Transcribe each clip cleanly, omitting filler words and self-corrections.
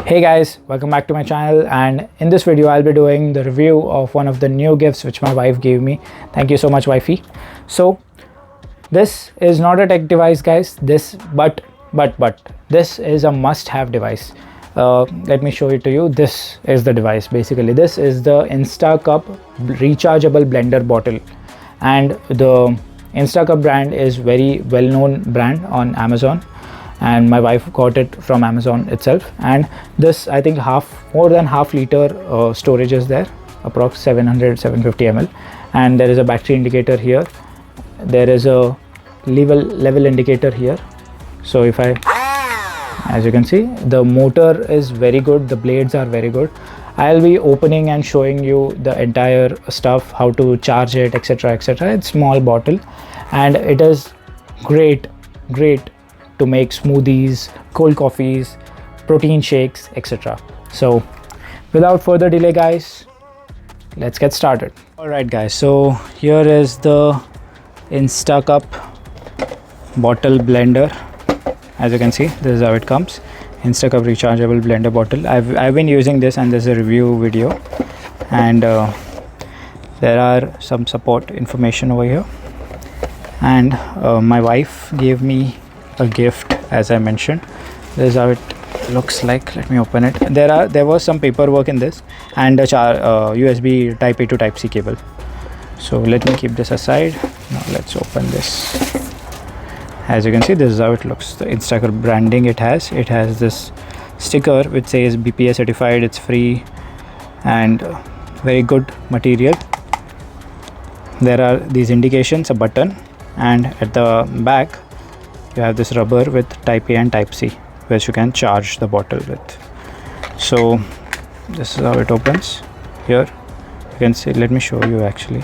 Hey guys, welcome back to my channel, and in this video I'll be doing the review of one of the new gifts which my wife gave me. Thank you so much, wifey. So this is not a tech device, guys. But this is a must-have device. Let me show it to you. This is the device. Basically, this is the Instacup rechargeable blender bottle, and the Instacup brand is very well-known brand on Amazon, and my wife got it from Amazon itself. And this, I think, more than half liter storage is there, approx 750 ml, and there is a battery indicator here. There is a level indicator here. So if as you can see, the motor is very good, the blades are very good. I'll be opening and showing you the entire stuff, how to charge it, etc, etc. It's small bottle, and it is great to make smoothies, cold coffees, protein shakes, etc. So without further delay, guys, let's get started. All right, guys, so here is the Instacup bottle blender. As you can see, this is how it comes. Instacup rechargeable blender bottle. I've been using this, and there's a review video, and there are some support information over here. And my wife gave me a gift, as I mentioned. This is how it looks like. Let me open it. There was some paperwork in this, and a USB type A to type C cable. So let me keep this aside. Now let's open this. As you can see, this is how it looks. The Instacup branding it has this sticker which says BPA certified. It's free and very good material. There are these indications, a button, and at the back you have this rubber with type A and type C, which you can charge the bottle with. So this is how it opens. Here you can see, let me show you actually.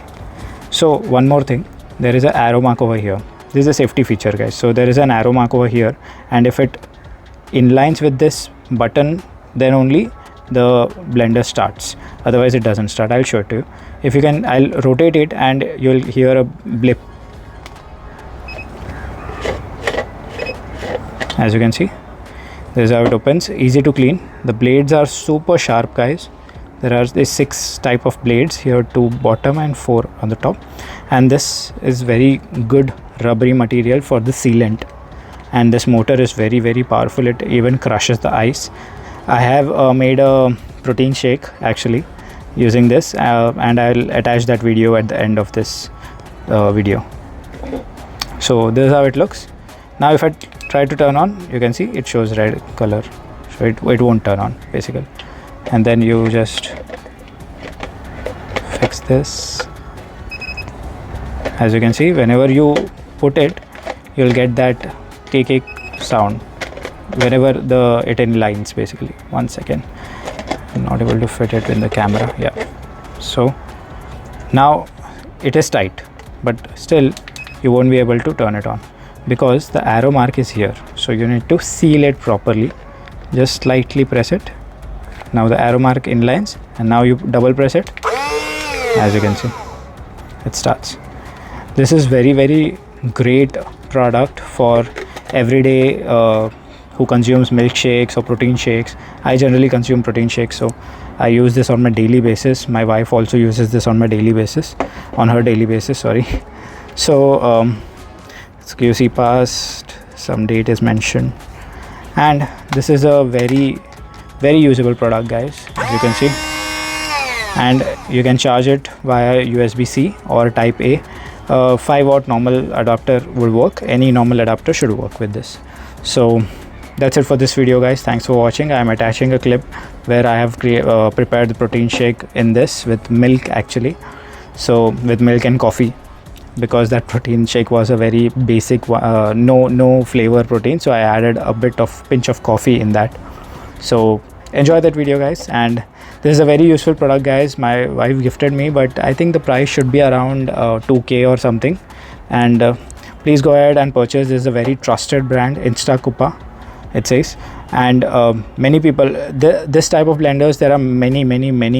So one more thing, there is an arrow mark over here. This is a safety feature, guys. So there is an arrow mark over here, and if it inlines with this button, then only the blender starts, otherwise it doesn't start. I'll show it to you. If you can, I'll rotate it and you'll hear a blip. As you can see, this is how it opens. Easy to clean. The blades are super sharp, guys. There are these 6 type of blades here, 2 bottom and 4 on the top, and this is very good rubbery material for the sealant. And this motor is very powerful. It even crushes the ice. I have made a protein shake actually using this, and I'll attach that video at the end of this video. So this is how it looks. Now if I try to turn on, you can see it shows red color, so it won't turn on basically. And then you just fix this. As you can see, whenever you put it, you'll get that kick sound whenever it inlines basically. One second, I'm not able to fit it in the camera. Yeah, so now it is tight, but still you won't be able to turn it on because the arrow mark is here. So you need to seal it properly. Just slightly press it. Now the arrow mark inlines, and now you double press it. As you can see, it starts. This is very great product for everyday who consumes milkshakes or protein shakes. I generally consume protein shakes, so I use this on my daily basis. My wife also uses this on her daily basis. Sorry. So QC passed, some date is mentioned, and this is a very usable product, guys, as you can see. And you can charge it via USB-C or type A. 5-watt normal adapter would work. Any normal adapter should work with this. So that's it for this video, guys. Thanks for watching. I am attaching a clip where I have prepared the protein shake in this with milk actually. So with milk and coffee, because that protein shake was a very basic no flavor protein, so I added a pinch of coffee in that. So enjoy that video, guys. And this is a very useful product, guys. My wife gifted me, but I think the price should be around 2K or something. And please go ahead and purchase. This is a very trusted brand, Instacup it says. And many people, this type of blenders, there are many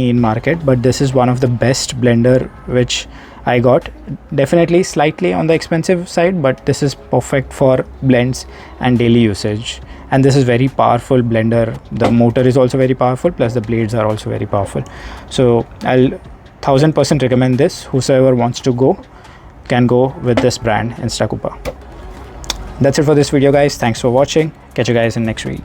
in market, but this is one of the best blender which I got. Definitely slightly on the expensive side, but this is perfect for blends and daily usage. and this is very powerful blender. The motor is also very powerful, plus the blades are also very powerful. So I'll 1000% recommend this. Whosoever wants to go can go with this brand, Instacup. That's it for this video, guys. Thanks for watching. Catch you guys in next week.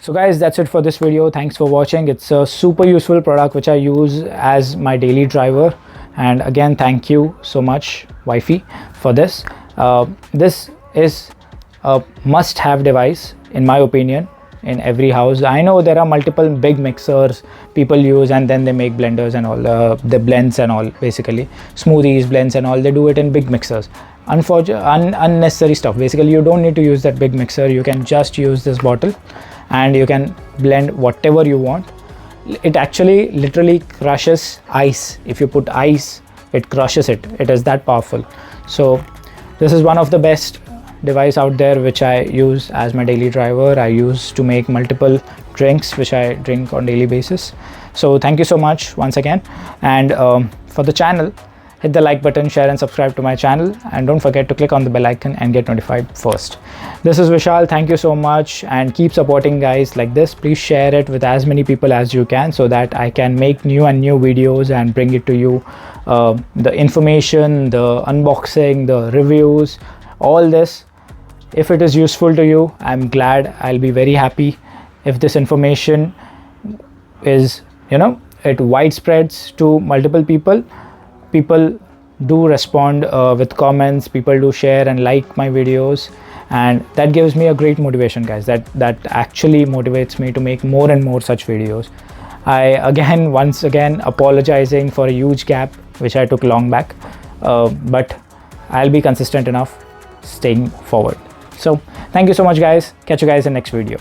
So guys, that's it for this video. Thanks for watching. It's a super useful product which I use as my daily driver, and again, thank you so much, wifey, for this. This is a must-have device in my opinion in every house. I know there are multiple big mixers people use, and then they make blenders and all, the blends and all, basically smoothies, blends and all. They do it in big mixers. Unnecessary stuff. Basically, you don't need to use that big mixer. You can just use this bottle and you can blend whatever you want. It actually literally crushes ice. If you put ice, it crushes it. It is that powerful. So this is one of the best device out there which I use as my daily driver. I use to make multiple drinks which I drink on daily basis. So thank you so much once again, and for the channel, hit the like button, share and subscribe to my channel, and don't forget to click on the bell icon and get notified first. This is Vishal. Thank you so much, and keep supporting guys like this. Please share it with as many people as you can so that I can make new videos and bring it to you. The information, the unboxing, the reviews, all this. If it is useful to you, I'm glad. I'll be very happy if this information is, it widespreads to multiple people. People do respond with comments, people do share and like my videos, and that gives me a great motivation, guys. That actually motivates me to make more and more such videos. Once again apologizing for a huge gap which I took long back, but I'll be consistent enough staying forward. So thank you so much guys. Catch you guys in next video.